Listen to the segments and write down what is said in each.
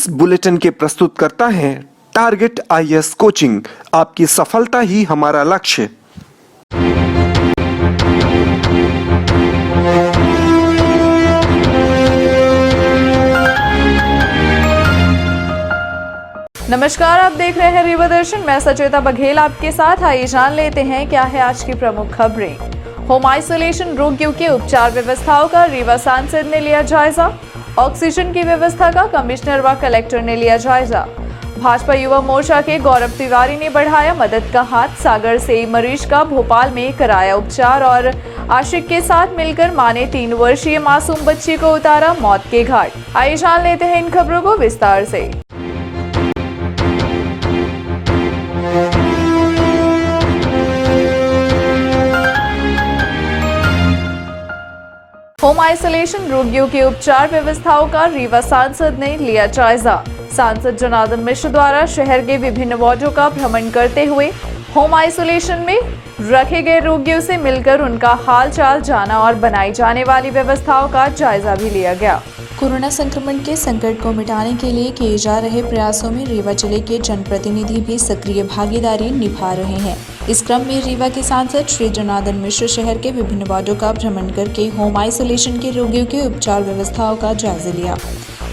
इस बुलेटिन के प्रस्तुत करता है टारगेट आईएएस कोचिंग। आपकी सफलता ही हमारा लक्ष्य। नमस्कार, आप देख रहे हैं रीवा दर्शन। मैं सचेता बघेल आपके साथ। आइए जान लेते हैं क्या है आज की प्रमुख खबरें। होम आइसोलेशन रोगियों के उपचार व्यवस्थाओं का रीवा सांसद ने लिया जायजा। ऑक्सीजन की व्यवस्था का कमिश्नर व कलेक्टर ने लिया जायजा। भाजपा युवा मोर्चा के गौरव तिवारी ने बढ़ाया मदद का हाथ। सागर से मरीज का भोपाल में कराया उपचार और आशिक के साथ मिलकर मां ने 3 वर्षीय मासूम बच्ची को उतारा मौत के घाट। आइए जान लेते हैं इन खबरों को विस्तार से। होम आइसोलेशन रोगियों के उपचार व्यवस्थाओं का रीवा सांसद ने लिया जायजा। सांसद जनार्दन मिश्र द्वारा शहर के विभिन्न वार्डों का भ्रमण करते हुए होम आइसोलेशन में रखे गए रोगियों से मिलकर उनका हाल चाल जाना और बनाई जाने वाली व्यवस्थाओं का जायजा भी लिया गया। कोरोना संक्रमण के संकट को मिटाने के लिए किए जा रहे प्रयासों में रीवा जिले के जनप्रतिनिधि भी सक्रिय भागीदारी निभा रहे हैं। इस क्रम में रीवा के सांसद श्री जनार्दन मिश्र शहर के विभिन्न वार्डों का भ्रमण करके होम आइसोलेशन के रोगियों के उपचार व्यवस्थाओं का जायजा लिया।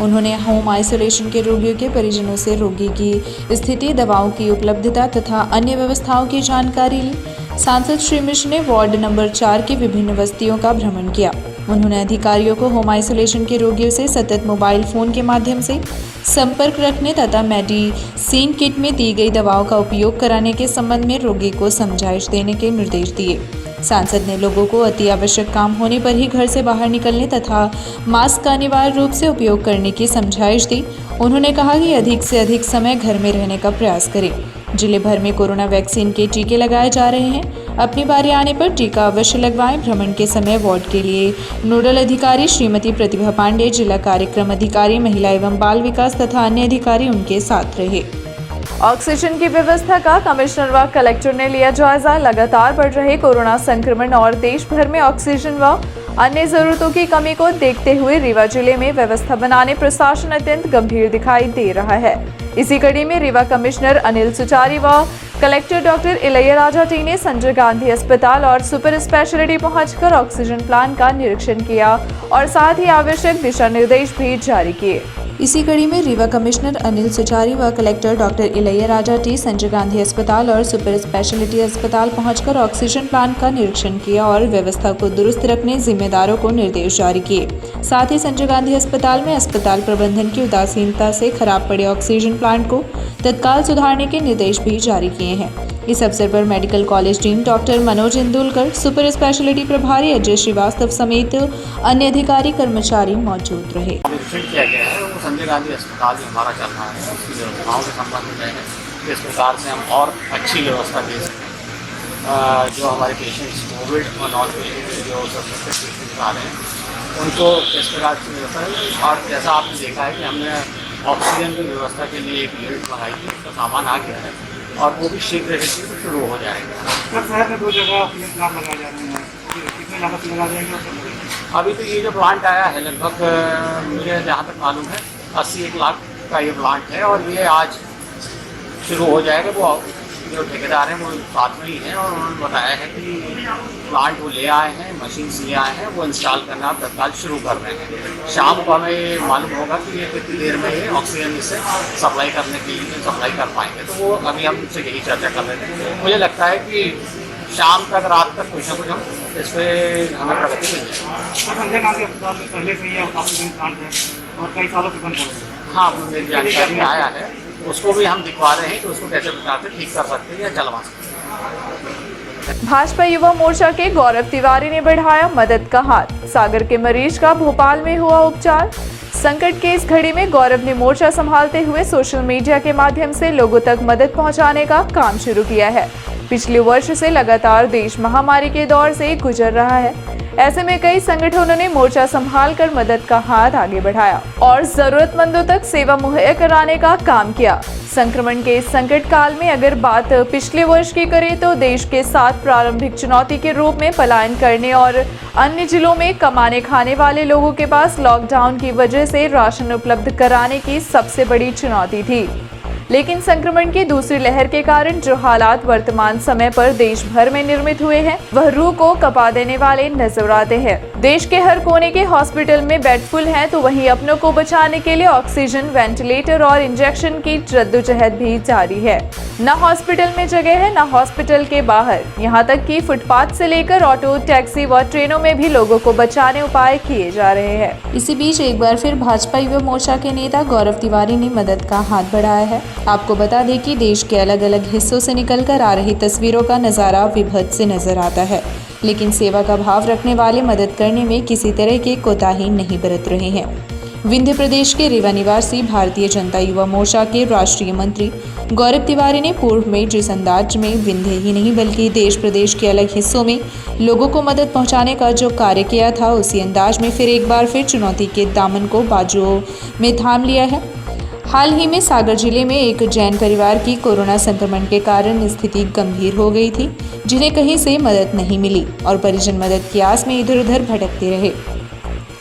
उन्होंने होम आइसोलेशन के रोगियों के परिजनों से रोगी की स्थिति, दवाओं की उपलब्धता तथा अन्य व्यवस्थाओं की जानकारी ली। सांसद श्री मिश्र ने वार्ड नंबर 4 की विभिन्न बस्तियों का भ्रमण किया। उन्होंने अधिकारियों को होम आइसोलेशन के रोगियों से सतत मोबाइल फोन के माध्यम से संपर्क रखने तथा मेडिसिन किट में दी गई दवाओं का उपयोग कराने के संबंध में रोगी को समझाइश देने के निर्देश दिए। सांसद ने लोगों को अति आवश्यक काम होने पर ही घर से बाहर निकलने तथा मास्क का अनिवार्य रूप से उपयोग करने की समझाइश दी। उन्होंने कहा कि अधिक से अधिक समय घर में रहने का प्रयास करें। जिले भर में कोरोना वैक्सीन के टीके लगाए जा रहे हैं। अपनी बारी आने पर टीका अवश्य लगवाएं। भ्रमण के समय वार्ड के लिए नोडल अधिकारी श्रीमती प्रतिभा पांडे, जिला कार्यक्रम अधिकारी महिला एवं बाल विकास तथा अन्य अधिकारी उनके साथ रहे। ऑक्सीजन की व्यवस्था का कमिश्नर व कलेक्टर ने लिया जायजा। लगातार बढ़ रहे कोरोना संक्रमण और देश भर में ऑक्सीजन व अन्य जरूरतों की कमी को देखते हुए रीवा जिले में व्यवस्था बनाने प्रशासन अत्यंत गंभीर दिखाई दे रहा है। इसी कड़ी में रीवा कमिश्नर अनिल सुचारी व कलेक्टर डॉक्टर इलैयाराजा टी ने संजय गांधी अस्पताल और सुपर स्पेशलिटी पहुंचकर ऑक्सीजन प्लांट का निरीक्षण किया और साथ ही आवश्यक दिशा निर्देश भी जारी किए। इसी कड़ी में रीवा कमिश्नर अनिल सुचारी व collector doctor Ilaiyaraaja T Sanjay Gandhi अस्पताल और सुपर स्पेशलिटी अस्पताल पहुंचकर ऑक्सीजन प्लांट का निरीक्षण किया और व्यवस्था को दुरुस्त रखने जिम्मेदारों को निर्देश जारी किए। साथ ही संजय गांधी अस्पताल में अस्पताल प्रबंधन की उदासीनता से खराब पड़े ऑक्सीजन प्लांट को तत्काल सुधारने के निर्देश भी जारी किए हैं। इस अवसर पर medical college dean doctor Manoj Indulkar, super speciality प्रभारी अजय श्रीवास्तव समेत अन्य अधिकारी कर्मचारी मौजूद रहे। किया गया है वो संजय गांधी अस्पताल जो हमारा चल रहा है उसकी व्यवस्थाओं के संबंध में है किस प्रकार से हम और अच्छी व्यवस्था दे सकें। जो हमारे पेशेंट्स कोविड और नॉन कोविड जो सस्पेक्टेड पेशेंट्स आ रहे हैं उनको किस प्रकार की व्यवस्था है। और जैसा आपने देखा है कि हमने ऑक्सीजन की व्यवस्था के लिए एक यूनिट बनाई थी, उसका सामान आ गया है और वो भी शीघ्र शुरू हो जाएगा। शहर में 2 जगह प्लांट लगाए जा रहे हैं, कितने लागत लगा देंगे? अभी तो ये जो प्लांट आया है लगभग मुझे जहाँ तक मालूम है 80-1 लाख का ये प्लांट है और ये आज शुरू हो जाएगा। वो जो ठेकेदार हैं वो साथ में ही हैं और उन्होंने बताया है कि प्लांट वो ले आए हैं, मशीन्स ले आए हैं, वो इंस्टॉल करना तत्काल शुरू कर रहे हैं। शाम को हमें मालूम होगा कि ये कितनी देर में ये ऑक्सीजन इसे सप्लाई करने के लिए सप्लाई कर पाएंगे। तो वो अभी हम उनसे यही चर्चा कर रहे थे। मुझे लगता है कि शाम तक, रात तक कुछ ना कुछ हम इस पर हमें प्रगति मिल जाएगी। संजय गांधी अस्पताल में पहले से ही ऑक्सीजन प्लांट है और कई सालों से बंद हो रहे हैं। हाँ, मेरी जानकारी में आया है, उसको भी हम दिखवा रहे हैं कि उसको कैसे प्रकार से ठीक कर सकते हैं या चलवा सकते हैं। भाजपा युवा मोर्चा के गौरव तिवारी ने बढ़ाया मदद का हाथ। सागर के मरीज का भोपाल में हुआ उपचार। संकट के इस घड़ी में गौरव ने मोर्चा संभालते हुए सोशल मीडिया के माध्यम से लोगों तक मदद पहुंचाने का काम शुरू किया है। पिछले वर्ष से लगातार देश महामारी के दौर से गुजर रहा है। ऐसे में कई संगठनों ने मोर्चा संभाल कर मदद का हाथ आगे बढ़ाया और जरूरतमंदों तक सेवा मुहैया कराने का काम किया। संक्रमण के इस संकट काल में अगर बात पिछले वर्ष की करें तो देश के साथ प्रारंभिक चुनौती के रूप में पलायन करने और अन्य जिलों में कमाने खाने वाले लोगों के पास लॉकडाउन की वजह से राशन उपलब्ध कराने की सबसे बड़ी चुनौती थी। लेकिन संक्रमण की दूसरी लहर के कारण जो हालात वर्तमान समय पर देश भर में निर्मित हुए हैं वह रूह को कपा देने वाले नजर आते हैं। देश के हर कोने के हॉस्पिटल में बेड फुल हैं तो वहीं अपनों को बचाने के लिए ऑक्सीजन, वेंटिलेटर और इंजेक्शन की जद्दोजहद भी जारी है। न हॉस्पिटल में जगह है, न हॉस्पिटल के बाहर, यहाँ तक कि फुटपाथ से लेकर ऑटो, टैक्सी व ट्रेनों में भी लोगों को बचाने उपाय किए जा रहे हैं। इसी बीच एक बार फिर भाजपा युवा मोर्चा के नेता गौरव तिवारी ने मदद का हाथ बढ़ाया है। आपको बता दें कि देश के अलग अलग हिस्सों से निकलकर आ रही तस्वीरों का नज़ारा विभत्स से नजर आता है, लेकिन सेवा का भाव रखने वाले मदद करने में किसी तरह की कोताही नहीं बरत रहे हैं। विंध्य प्रदेश के रीवा निवासी भारतीय जनता युवा मोर्चा के राष्ट्रीय मंत्री गौरव तिवारी ने पूर्व में जिस अंदाज में विंध्य ही नहीं बल्कि देश प्रदेश के अलग हिस्सों में लोगों को मदद पहुंचाने का जो कार्य किया था, उसी अंदाज में फिर एक बार फिर चुनौती के दामन को बाजुओं में थाम लिया है। हाल ही में सागर जिले में एक जैन परिवार की कोरोना संक्रमण के कारण स्थिति गंभीर हो गई थी, जिन्हें कहीं से मदद नहीं मिली और परिजन मदद की आस में इधर उधर भटकते रहे।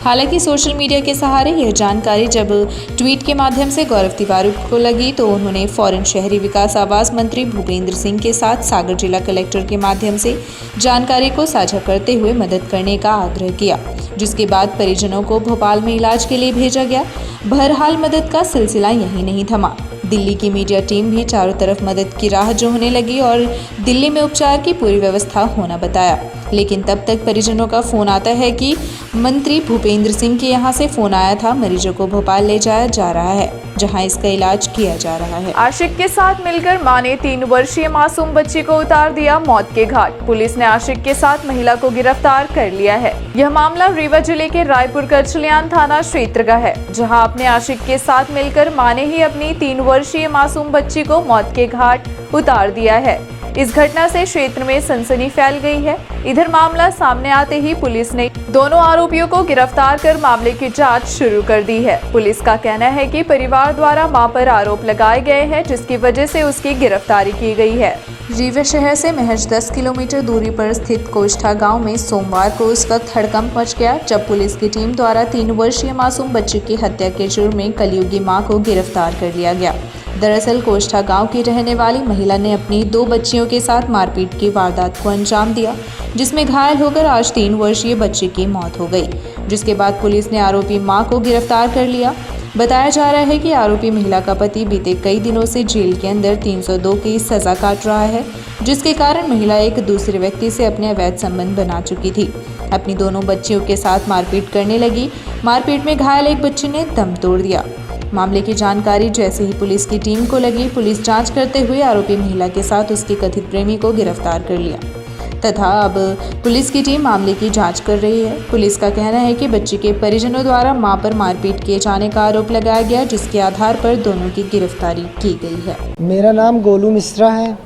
हालांकि सोशल मीडिया के सहारे यह जानकारी जब ट्वीट के माध्यम से गौरव तिवारी को लगी तो उन्होंने फौरन शहरी विकास आवास मंत्री भूपेंद्र सिंह के साथ सागर जिला कलेक्टर के माध्यम से जानकारी को साझा करते हुए मदद करने का आग्रह किया, जिसके बाद परिजनों को भोपाल में इलाज के लिए भेजा गया। बहरहाल मदद का सिलसिला यहीं नहीं थमा। दिल्ली की मीडिया टीम भी चारों तरफ मदद की राह जोहने लगी और दिल्ली में उपचार की पूरी व्यवस्था होना बताया। लेकिन तब तक परिजनों का फोन आता है कि मंत्री भूपेंद्र सिंह के यहाँ से फोन आया था, मरीजों को भोपाल ले जाया जा रहा है, जहां इसका इलाज किया जा रहा है। आशिक के साथ मिलकर मां ने 3 वर्षीय मासूम बच्ची को उतार दिया मौत के घाट। पुलिस ने आशिक के साथ महिला को गिरफ्तार कर लिया है। यह मामला रीवा जिले के रायपुर करचलियान थाना क्षेत्र का है, जहां अपने आशिक के साथ मिलकर मां ने ही अपनी 3 वर्षीय मासूम बच्ची को मौत के घाट उतार दिया है। इस घटना से क्षेत्र में सनसनी फैल गई है। इधर मामला सामने आते ही पुलिस ने दोनों आरोपियों को गिरफ्तार कर मामले की जांच शुरू कर दी है। पुलिस का कहना है कि परिवार द्वारा मां पर आरोप लगाए गए हैं, जिसकी वजह से उसकी गिरफ्तारी की गई है। रीवा शहर से महज 10 किलोमीटर दूरी पर स्थित कोष्ठा गांव में सोमवार को उस वक्त हड़कंप मच गया जब पुलिस की टीम द्वारा 3 वर्षीय मासूम बच्ची की हत्या के जुर्म में कलयुगी मां को गिरफ्तार कर लिया गया। दरअसल कोष्ठा गांव की रहने वाली महिला ने अपनी 2 बच्चियों के साथ मारपीट की वारदात को अंजाम दिया, जिसमें घायल होकर आज 3 वर्षीय बच्ची की मौत हो गई, जिसके बाद पुलिस ने आरोपी मां को गिरफ्तार कर लिया। बताया जा रहा है कि आरोपी महिला का पति बीते कई दिनों से जेल के अंदर 302 की सजा काट रहा है, जिसके कारण महिला एक दूसरे व्यक्ति से अपने अवैध संबंध बना चुकी थी। अपनी दोनों बच्चियों के साथ मारपीट करने लगी। मारपीट में घायल एक बच्ची ने दम तोड़ दिया। मामले की जानकारी जैसे ही पुलिस की टीम को लगी, पुलिस जांच करते हुए आरोपी महिला के साथ उसके कथित प्रेमी को गिरफ्तार कर लिया तथा अब पुलिस की टीम मामले की जांच कर रही है। पुलिस का कहना है कि बच्ची के परिजनों द्वारा मां पर मारपीट किए जाने का आरोप लगाया गया, जिसके आधार पर दोनों की गिरफ्तारी की गई है। मेरा नाम गोलू मिश्रा है।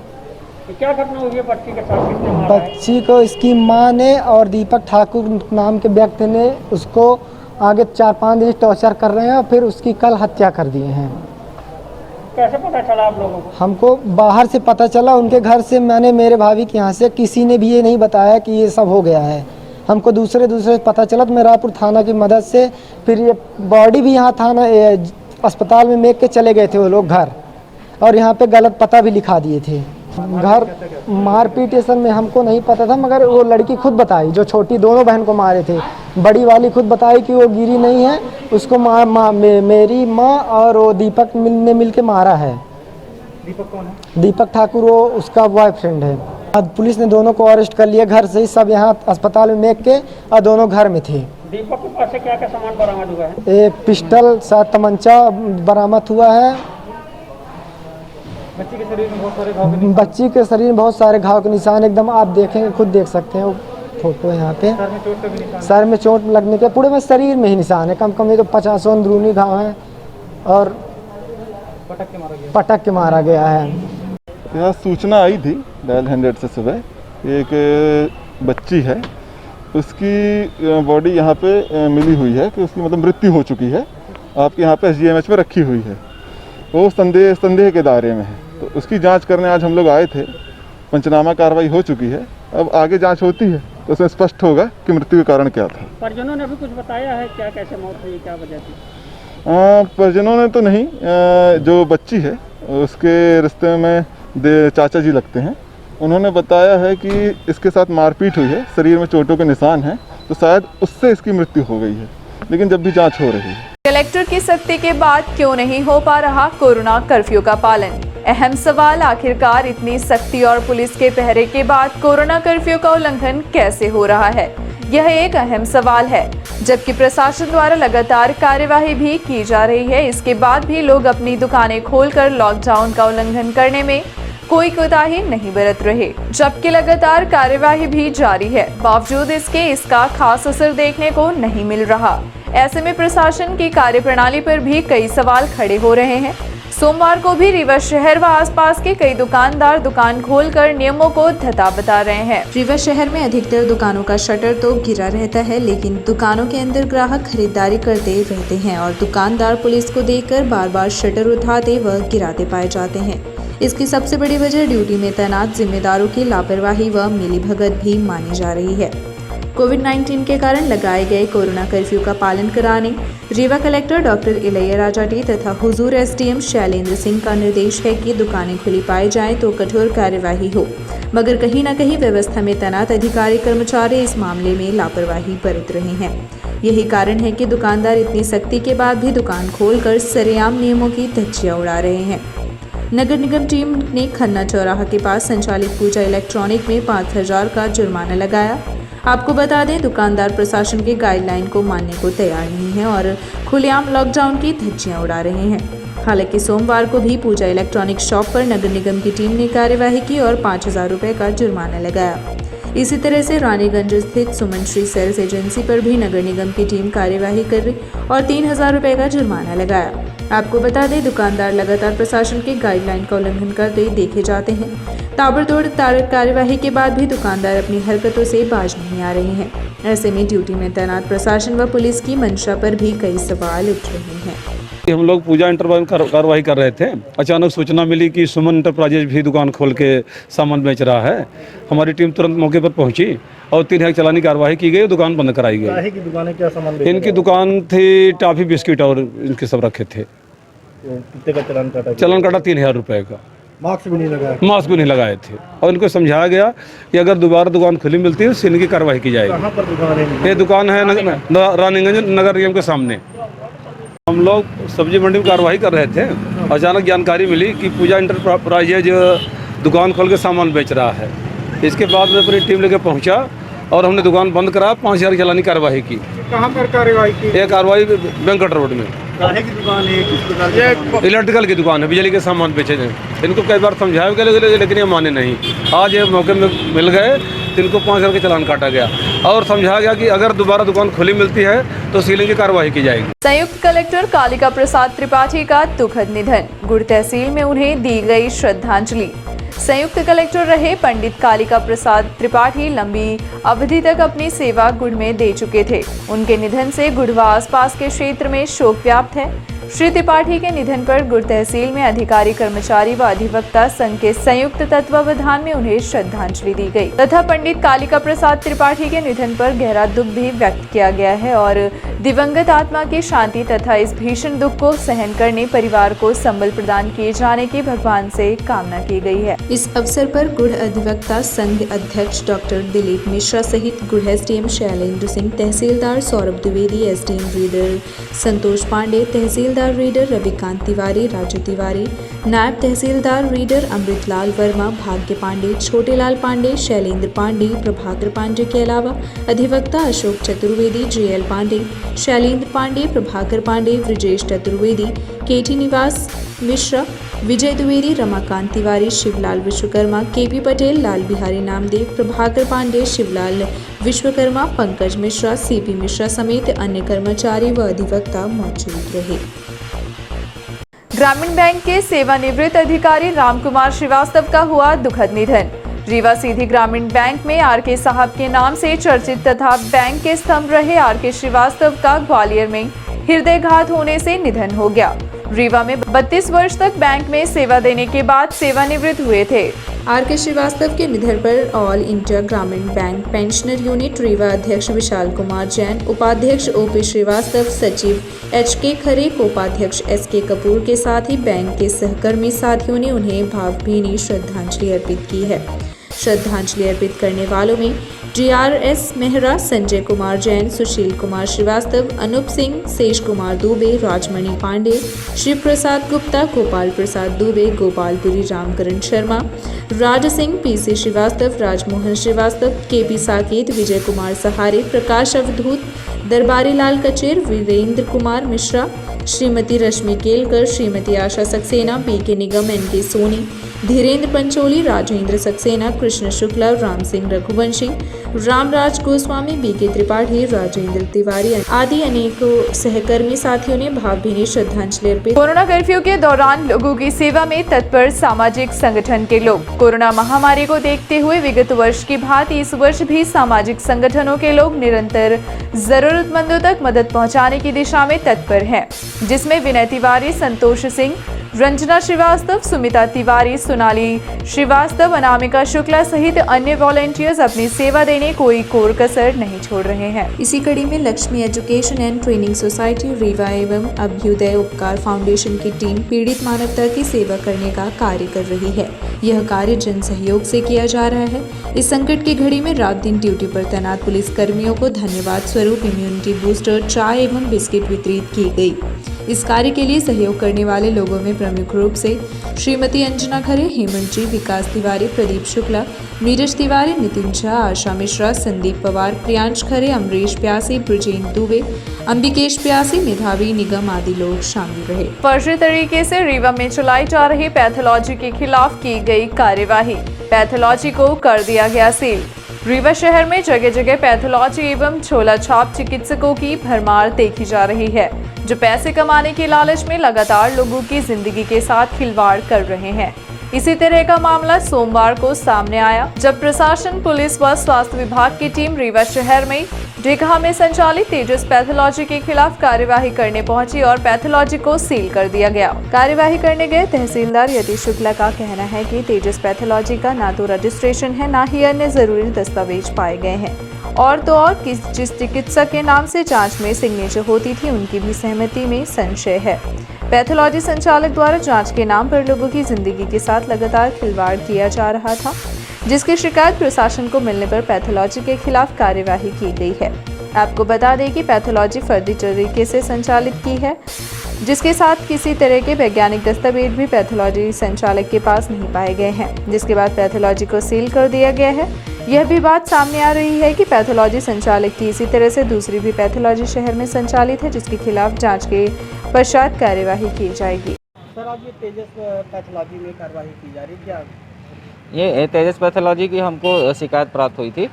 क्या घटना हुई है बच्ची के साथ? किसने मारा है? बच्ची को इसकी मां ने और दीपक ठाकुर नाम के व्यक्ति ने उसको आगे 4-5 दिन टॉर्चर कर रहे हैं और फिर उसकी कल हत्या कर दिए हैं। कैसे पता चला आप लोगों को? हमको बाहर से पता चला, उनके घर से। मैंने मेरे भाभी के यहाँ से, किसी ने भी ये नहीं बताया कि ये सब हो गया है। हमको दूसरे पता चला तो मैं रायपुर थाना की मदद से फिर ये बॉडी भी यहाँ थाना अस्पताल में मेक के चले गए थे वो लोग घर, और यहाँ पे गलत पता भी लिखा दिए थे। घर मारपीट असल में हमको नहीं पता था, मगर वो लड़की खुद बताई, जो छोटी दोनों बहन को मारे थे। बड़ी वाली खुद बताई कि वो गिरी नहीं है, उसको मेरी माँ और वो दीपक ने मिल के मारा है। दीपक कौन है? दीपक ठाकुर वो उसका बॉयफ्रेंड है। अब पुलिस ने दोनों को अरेस्ट कर लिया घर से ही, सब यहाँ अस्पताल में मेक के, और दोनों घर में थे। दीपक के पास से क्या क्या सामान बरामद हुआ है? एक पिस्टल, 7 तमंचा बरामद हुआ है। बच्ची के शरीर में बहुत सारे घाव के निशान। बच्ची के शरीर में बहुत सारे घाव के निशान, एकदम आप देखेंगे, खुद देख सकते हैं, वो फोटो है यहाँ पे। सर में चोट का भी निशान? सर में चोट लगने के पूरे में शरीर में ही निशान है, कम कम ये तो 50 अंदरूनी घाव है और पटक के मारा गया। पटक के मारा गया है। यहाँ सूचना आई थी डायल 100 से सुबह एक बच्ची है, उसकी बॉडी यहाँ पे मिली हुई है कि उसकी मतलब मृत्यु हो चुकी है, आपके यहाँ पे SGMH में रखी हुई है। वो संदेह के दायरे में है, तो उसकी जांच करने आज हम लोग आए थे। पंचनामा कार्रवाई हो चुकी है, अब आगे जांच होती है तो उसमें स्पष्ट होगा कि मृत्यु का कारण क्या था। परिजनों ने अभी कुछ बताया है क्या, कैसे मौत हुई, क्या वजह थी? परिजनों ने तो नहीं, जो बच्ची है उसके रिश्ते में चाचा जी लगते हैं, उन्होंने बताया है कि इसके साथ मारपीट हुई है, शरीर में चोटों के निशान हैं, तो शायद उससे इसकी मृत्यु हो गई है, लेकिन जब भी जांच हो रही है। कलेक्टर की सख्ती के बाद क्यों नहीं हो पा रहा कोरोना कर्फ्यू का पालन? अहम सवाल, आखिरकार इतनी सख्ती और पुलिस के पहरे के बाद कोरोना कर्फ्यू का उल्लंघन कैसे हो रहा है? यह एक अहम सवाल है। जबकि प्रशासन द्वारा लगातार कार्यवाही भी की जा रही है, इसके बाद भी लोग अपनी दुकानें खोलकर लॉकडाउन का उल्लंघन करने में कोई कोताही नहीं बरत रहे। जबकि लगातार कार्यवाही भी जारी है, बावजूद इसके इसका खास असर देखने को नहीं मिल रहा। ऐसे में प्रशासन की कार्यप्रणाली पर भी कई सवाल खड़े हो रहे हैं। सोमवार को भी रीवा शहर व आसपास के कई दुकानदार दुकान खोलकर नियमों को धता बता रहे हैं। रीवा शहर में अधिकतर दुकानों का शटर तो गिरा रहता है, लेकिन दुकानों के अंदर ग्राहक खरीदारी करते रहते हैं और दुकानदार पुलिस को देखकर बार बार शटर उठाते व गिराते पाए जाते हैं। इसकी सबसे बड़ी वजह ड्यूटी में तैनात जिम्मेदारों की लापरवाही व मिलीभगत भी मानी जा रही है। कोविड-19 के कारण लगाए गए कोरोना कर्फ्यू का पालन कराने Rewa collector doctor Ilaiya Raja T तथा हुजूर SDM शैलेंद्र सिंह का निर्देश है कि दुकानें खुली पाई जाएं तो कठोर कार्यवाही हो, मगर कहीं न कहीं व्यवस्था में तैनात अधिकारी कर्मचारी इस मामले में लापरवाही बरत रहे हैं। यही कारण है कि दुकानदार इतनी सख्ती के बाद भी दुकान खोलकर सरेआम नियमों की धज्जियां उड़ा रहे हैं। नगर निगम टीम ने खन्ना चौराहा के पास संचालित पूजा इलेक्ट्रॉनिक में 5,000 का जुर्माना लगाया। आपको बता दें, दुकानदार प्रशासन के गाइडलाइन को मानने को तैयार नहीं है और खुलेआम लॉकडाउन की धज्जियां उड़ा रहे हैं। हालांकि सोमवार को भी पूजा इलेक्ट्रॉनिक शॉप पर नगर निगम की टीम ने कार्यवाही की और 5,000 रुपये का जुर्माना लगाया। इसी तरह से रानीगंज स्थित सुमन श्री सेल्स एजेंसी पर भी नगर निगम की टीम कार्यवाही कर रही और 3,000 रुपये का जुर्माना लगाया। आपको बता दें, दुकानदार लगातार प्रशासन के गाइडलाइन का उल्लंघन करते देखे जाते हैं। ताबड़तोड़ कार्यवाही के बाद भी दुकानदार अपनी हरकतों से बाज नहीं आ रहे हैं। ऐसे में ड्यूटी में तैनात प्रशासन व पुलिस की मंशा पर भी कई सवाल उठ रहे हैं। हम लोग पूजा इंटरप्राइजेज कार्रवाई कर रहे थे, अचानक सूचना मिली कि सुमन इंटरप्राइजेज भी दुकान खोल के सामान बेच रहा है। हमारी टीम तुरंत मौके पर पहुंची और 3 चालानी कार्रवाई की गई, दुकान बंद कराई गई। की दुकान है, क्या सामान इनकी दुकान थी टॉफी बिस्किट और इनके सब रखे थे। कितने का चालान काटा? चालान काटा 3,000 रुपये का। मास्क भी नहीं लगाया? मास्क भी नहीं लगाए थे और इनको समझाया गया कि अगर दोबारा दुकान खुली मिलती है तो इनकी कार्रवाई की जाएगी। कहाँ पर दुकान है? ये दुकान है रानीगंज नगर निगम के सामने। हम लोग सब्जी मंडी में कार्रवाई कर रहे थे, अचानक जानकारी मिली कि पूजा इंटरप्राइजेज दुकान खोल के सामान बेच रहा है। इसके बाद में अपनी टीम लेकर पहुंचा और हमने दुकान बंद करा, 5,000 चालानी कार्रवाई की। कहाँ पर कार्रवाई की? ये कार्रवाई वेंकट रोड में। काहे की दुकान है? किस प्रकार की? इलेक्ट्रिकल की दुकान है, बिजली के सामान बेचे थे। इनको कई बार समझाया गया लेकिन ये माने नहीं। आज ये मौके में मिल गए तो इनको 5,000 का चालान काटा गया और समझाया गया कि अगर दोबारा दुकान खुली मिलती है तो सीलिंग की कार्रवाई की जाएगी। संयुक्त कलेक्टर कालिका प्रसाद त्रिपाठी का दुखद निधन, गुड़ तहसील में उन्हें दी गई श्रद्धांजलि। संयुक्त कलेक्टर रहे पंडित कालिका प्रसाद त्रिपाठी लंबी अवधि तक अपनी सेवा गुड़ में दे चुके थे। उनके निधन से गुड़ व आसपास के क्षेत्र में शोक व्याप्त है। श्री त्रिपाठी के निधन पर गुड़ तहसील में अधिकारी, कर्मचारी व अधिवक्ता संघ के संयुक्त तत्वावधान में उन्हें श्रद्धांजलि दी गई तथा पंडित कालिका प्रसाद त्रिपाठी के निधन पर गहरा दुख भी व्यक्त किया गया है और दिवंगत आत्मा की शांति तथा इस भीषण दुख को सहन करने परिवार को संबल प्रदान किए जाने की भगवान से कामना की गई है। इस अवसर पर गुड़ अधिवक्ता संघ अध्यक्ष डॉक्टर दिलीप मिश्रा सहित गुड़ SDM शैलेंद्र सिंह, तहसीलदार सौरभ द्विवेदी, SDM रीडर संतोष पांडे, तहसीलदार रीडर रविकांत तिवारी, राजू तिवारी, नायब तहसीलदार रीडर अमृतलाल वर्मा, भाग्य पांडे, छोटेलाल पांडे, शैलेंद्र पांडे, प्रभाकर पांडे के अलावा अधिवक्ता अशोक चतुर्वेदी, JL पांडे, शैलेंद्र पांडे, प्रभाकर पांडे, ब्रजेश चतुर्वेदी, KT निवास मिश्रा, विजय द्विवेदी, रमाकांत तिवारी, शिवलाल विश्वकर्मा, KP पटेल, लाल बिहारी नामदेव, प्रभाकर पांडे, शिवलाल विश्वकर्मा, पंकज मिश्रा, CP मिश्रा समेत अन्य कर्मचारी व अधिवक्ता मौजूद रहे। ग्रामीण बैंक के सेवानिवृत्त अधिकारी रामकुमार श्रीवास्तव का हुआ दुखद निधन। रीवा सीधी ग्रामीण बैंक में आर.के. साहब के नाम से चर्चित तथा बैंक के स्तंभ रहे आर.के. श्रीवास्तव का ग्वालियर में हृदयघात होने से निधन हो गया। रीवा में 32 वर्ष तक बैंक में सेवा देने के बाद सेवानिवृत्त हुए थे। आर.के. श्रीवास्तव के निधन पर ऑल इंडिया ग्रामीण बैंक पेंशनर यूनिट रीवा अध्यक्ष विशाल कुमार जैन, उपाध्यक्ष O.P. श्रीवास्तव, सचिव H.K. खरे, उपाध्यक्ष S.K. कपूर के साथ ही बैंक के सहकर्मी साथियों ने उन्हें भावभीनी श्रद्धांजलि अर्पित की है। श्रद्धांजलि अर्पित करने वालों में DRS मेहरा, संजय कुमार जैन, सुशील कुमार श्रीवास्तव, अनूप सिंह, शेष कुमार दुबे, राजमणि पांडे, शिव प्रसाद गुप्ता, गोपाल प्रसाद दुबे, गोपालपुरी रामकरण शर्मा, राज सिंह, PC श्रीवास्तव, राजमोहन श्रीवास्तव, KP साकेत, विजय कुमार सहारे, प्रकाश अवधूत, दरबारी लाल कचेर, वीरेंद्र कुमार मिश्रा, श्रीमती रश्मि केलकर, श्रीमती आशा सक्सेना, BK निगम, NK सोनी, धीरेन्द्र पंचोली, राजेंद्र सक्सेना, कृष्ण शुक्ला, राम सिंह रघुवंशी, रामराज गोस्वामी, BK त्रिपाठी, राजेंद्र तिवारी आदि अनेकों सहकर्मी साथियों ने भावभीनी श्रद्धांजलि अर्पित। कोरोना कर्फ्यू के दौरान लोगों की सेवा में तत्पर सामाजिक संगठन के लोग। कोरोना महामारी को देखते हुए विगत वर्ष की भांति इस वर्ष भी सामाजिक संगठनों के लोग निरंतर जरूरतमंदों तक मदद पहुंचाने की दिशा में तत्पर हैं, जिसमें विनय तिवारी, संतोष सिंह, रंजना श्रीवास्तव, सुमिता तिवारी, सोनाली श्रीवास्तव, अनामिका शुक्ला सहित अन्य वॉलंटियर्स अपनी सेवा देने कोई कोर कसर नहीं छोड़ रहे हैं। इसी कड़ी में Lakshmi education and training society Rewa एवं अभ्युदय उपकार फाउंडेशन की टीम पीड़ित मानवता की सेवा करने का कार्य कर रही है। यह कार्य जन सहयोग से किया जा रहा है। इस संकट की घड़ी में रात दिन ड्यूटी पर तैनात पुलिस कर्मियों को धन्यवाद स्वरूप इम्यूनिटी बूस्टर, चाय एवं बिस्किट वितरित की गई। इस कार्य के लिए सहयोग करने वाले लोगों में प्रमुख रूप से श्रीमती अंजना खरे, हेमंत जी, विकास तिवारी, प्रदीप शुक्ला, नीरज तिवारी, नितिन झा, आशा मिश्रा, संदीप पवार, प्रियांश खरे, अमरीश प्यासी, ब्रजेंद्र दुबे, अंबिकेश प्यासी, मेधावी निगम आदि लोग शामिल रहे। फर्जी तरीके से रीवा में चलाई जा रही पैथोलॉजी के खिलाफ की गई कार्यवाही। पैथोलॉजी को कर दिया गया सील। रीवा शहर में जगह जगह पैथोलॉजी एवं झोला छाप चिकित्सकों की भरमार देखी जा रही है, जो पैसे कमाने के लालच में लगातार लोगों की जिंदगी के साथ खिलवाड़ कर रहे हैं। इसी तरह का मामला सोमवार को सामने आया, जब प्रशासन, पुलिस व स्वास्थ्य विभाग की टीम रीवा शहर में ढेकहा में संचालित तेजस पैथोलॉजी के खिलाफ कार्यवाही करने पहुंची और पैथोलॉजी को सील कर दिया गया। कार्यवाही करने गए तहसीलदार यतीश शुक्ला का कहना है कि तेजस पैथोलॉजी का ना तो रजिस्ट्रेशन है, ना ही अन्य जरूरी दस्तावेज पाए गए हैं, और तो और जिस चिकित्सक के नाम से जांच में सिग्नेचर होती थी, उनकी भी सहमति में संशय है। पैथोलॉजी संचालक द्वारा जांच के नाम पर लोगों की जिंदगी के साथ लगातार खिलवाड़ किया जा रहा था, जिसकी शिकायत प्रशासन को मिलने पर पैथोलॉजी के खिलाफ कार्यवाही की गई है। आपको बता दें कि पैथोलॉजी फर्जी तरीके से संचालित की है, जिसके साथ किसी तरह के वैज्ञानिक दस्तावेज भी पैथोलॉजी संचालक के पास नहीं पाए गए हैं, जिसके बाद पैथोलॉजी को सील कर दिया गया है। यह भी बात सामने आ रही है कि पैथोलॉजी संचालक की इसी तरह से दूसरी भी पैथोलॉजी शहर में संचालित है, जिसके खिलाफ जांच के पश्चात कार्यवाही की जाएगी। सर, आज ये तेजस पैथोलॉजी में कार्रवाई की जा रही है क्या? ये तेजस पैथोलॉजी की हमको शिकायत प्राप्त हुई थी।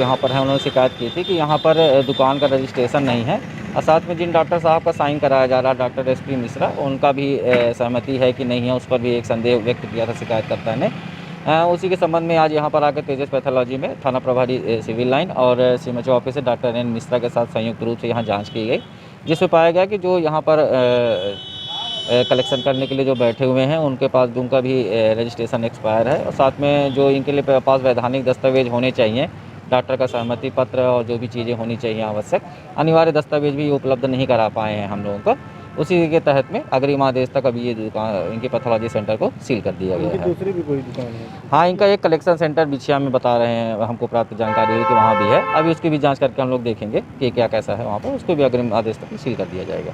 यहाँ पर है, उन्होंने शिकायत की थी कि यहाँ पर दुकान का रजिस्ट्रेशन नहीं है, और साथ में जिन डॉक्टर साहब का साइन कराया जा रहा है, डॉक्टर SP मिश्रा, उनका भी सहमति है कि नहीं है, उस पर भी एक संदेह व्यक्त किया था शिकायतकर्ता ने। उसी के संबंध में आज यहाँ पर आकर तेजस पैथोलॉजी में थाना प्रभारी सिविल लाइन और CMHO officer doctor N Mishra के साथ संयुक्त रूप से यहाँ जांच की गई, जिसमें पाया गया कि जो यहाँ पर कलेक्शन करने के लिए जो बैठे हुए हैं, उनके पास उनका भी रजिस्ट्रेशन एक्सपायर है, और साथ में जो इनके लिए पास वैधानिक दस्तावेज होने चाहिए, डॉक्टर का सहमति पत्र और जो भी चीज़ें होनी चाहिए आवश्यक अनिवार्य दस्तावेज भी उपलब्ध नहीं करा पाए हैं हम लोगों को। उसी के तहत में अग्रिम आदेश तक अभी ये दुकान, इनके पैथोलॉजी सेंटर को सील कर दिया गया है। दूसरी भी कोई दुकान है? हाँ, इनका एक कलेक्शन सेंटर बिछिया में बता रहे हैं, हमको प्राप्त जानकारी हुई कि वहाँ भी है। अभी उसकी भी जांच करके हम लोग देखेंगे कि क्या कैसा है वहाँ पर, उसको भी अग्रिम आदेश तक सील कर दिया जाएगा।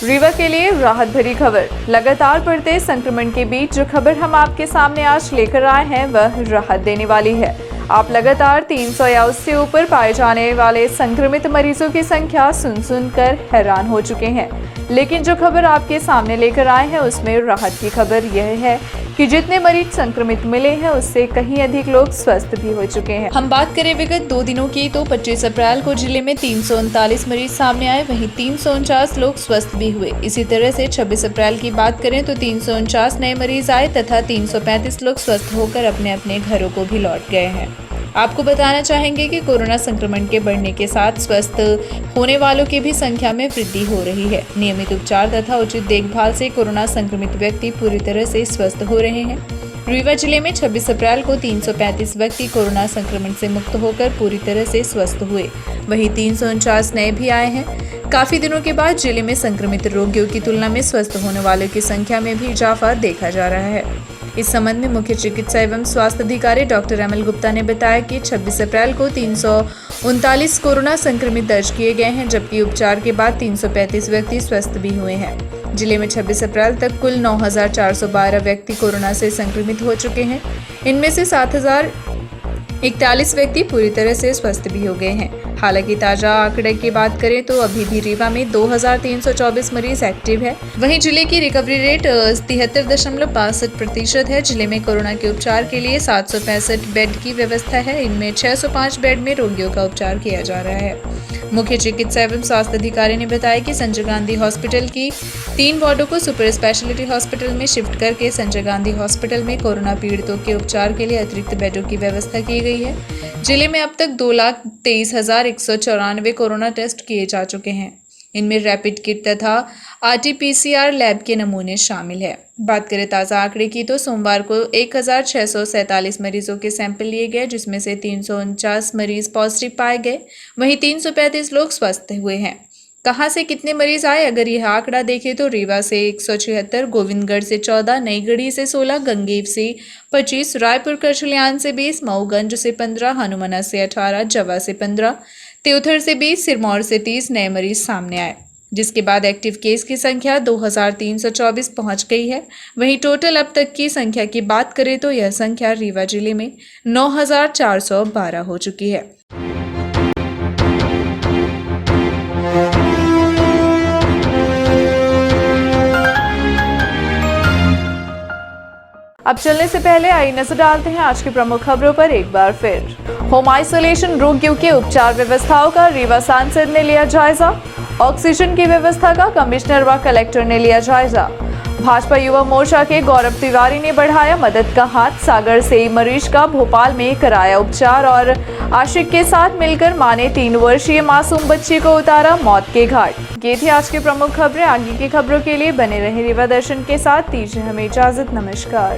रीवा के लिए राहत भरी खबर। लगातार बढ़ते संक्रमण के बीच जो खबर हम आपके सामने आज लेकर आए हैं, वह राहत देने वाली है। आप लगातार 300 या उससे ऊपर पाए जाने वाले संक्रमित मरीजों की संख्या सुनकर हैरान हो चुके हैं, लेकिन जो खबर आपके सामने लेकर आए हैं उसमें राहत की खबर यह है कि जितने मरीज संक्रमित मिले हैं उससे कहीं अधिक लोग स्वस्थ भी हो चुके हैं। हम बात करें विगत 2 दिनों की तो 25 अप्रैल को जिले में 339 मरीज सामने आए, वहीं 349 लोग स्वस्थ भी हुए। इसी तरह से 26 अप्रैल की बात करें तो 349 नए मरीज आए तथा 335 लोग स्वस्थ होकर अपने अपने घरों को भी लौट गए हैं। आपको बताना चाहेंगे कि कोरोना संक्रमण के बढ़ने के साथ स्वस्थ होने वालों की भी संख्या में वृद्धि हो रही है। नियमित उपचार तथा उचित देखभाल से कोरोना संक्रमित व्यक्ति पूरी तरह से स्वस्थ हो रहे हैं। रीवा जिले में 26 अप्रैल को 335 व्यक्ति कोरोना संक्रमण से मुक्त होकर पूरी तरह से स्वस्थ हुए, वहीं 349 नए भी आए हैं। काफी दिनों के बाद जिले में संक्रमित रोगियों की तुलना में स्वस्थ होने वालों की संख्या में भी इजाफा देखा जा रहा है। इस संबंध में मुख्य चिकित्सा एवं स्वास्थ्य अधिकारी डॉक्टर एमएल गुप्ता ने बताया कि 26 अप्रैल को 339 कोरोना संक्रमित दर्ज किए गए हैं, जबकि उपचार के बाद 335 व्यक्ति स्वस्थ भी हुए हैं। जिले में 26 अप्रैल तक कुल 9,412 व्यक्ति कोरोना से संक्रमित हो चुके हैं। इनमें से 7,041 व्यक्ति पूरी तरह से स्वस्थ भी हो गए हैं। हालांकि ताजा आंकड़े की बात करें तो अभी भी रीवा में 2,324 मरीज एक्टिव है। वहीं जिले की रिकवरी रेट 73.62% है। जिले में कोरोना के उपचार के लिए 765 बेड की व्यवस्था है। इनमें 605 बेड में रोगियों का उपचार किया जा रहा है। मुख्य चिकित्सा एवं स्वास्थ्य अधिकारी ने बताया कि संजय गांधी हॉस्पिटल की 3 वार्डों को सुपर स्पेशलिटी हॉस्पिटल में शिफ्ट करके संजय गांधी हॉस्पिटल में कोरोना पीड़ितों के उपचार के लिए अतिरिक्त बेडों की व्यवस्था की गई है। जिले में अब तक 2,23,194 कोरोना टेस्ट किए जा चुके हैं। इनमें रैपिड किट तथा RT-PCR लैब के नमूने शामिल है। बात करें ताज़ा आंकड़े की तो सोमवार को 1,647 मरीजों के सैंपल लिए गए, जिसमें से 349 मरीज पॉजिटिव पाए गए, वहीं 335 लोग स्वस्थ हुए हैं। कहां से कितने मरीज आए, अगर यह आंकड़ा देखें तो रीवा से 176, गोविंदगढ़ से 14, नईगढ़ी से 16, गंगेव से 25, रायपुर करछलियान से 20, मऊगंज से 15, हनुमाना से 18, जवा से 15, त्योथर से 20, सिरमौर से 30 नए मरीज सामने आए, जिसके बाद एक्टिव केस की संख्या 2,324 पहुंच गई है। वहीं टोटल अब तक की संख्या की बात करें तो यह संख्या रीवा जिले में 9,412 हो चुकी है। अब चलने से पहले आइए नजर डालते हैं आज की प्रमुख खबरों पर एक बार फिर। होम आइसोलेशन रोगियों के उपचार व्यवस्थाओं का रीवा सांसद ने लिया जायजा। ऑक्सीजन की व्यवस्था का कमिश्नर व कलेक्टर ने लिया जायजा। भाजपा युवा मोर्चा के गौरव तिवारी ने बढ़ाया मदद का हाथ। सागर से मरीज का भोपाल में कराया उपचार और आशिक के साथ मिलकर मां ने 3 वर्षीय मासूम बच्ची को उतारा मौत के घाट। ये थी आज की प्रमुख खबरें। आगे की खबरों के लिए बने रहे रीवा दर्शन के साथ। दीजिए हमें इजाजत। नमस्कार।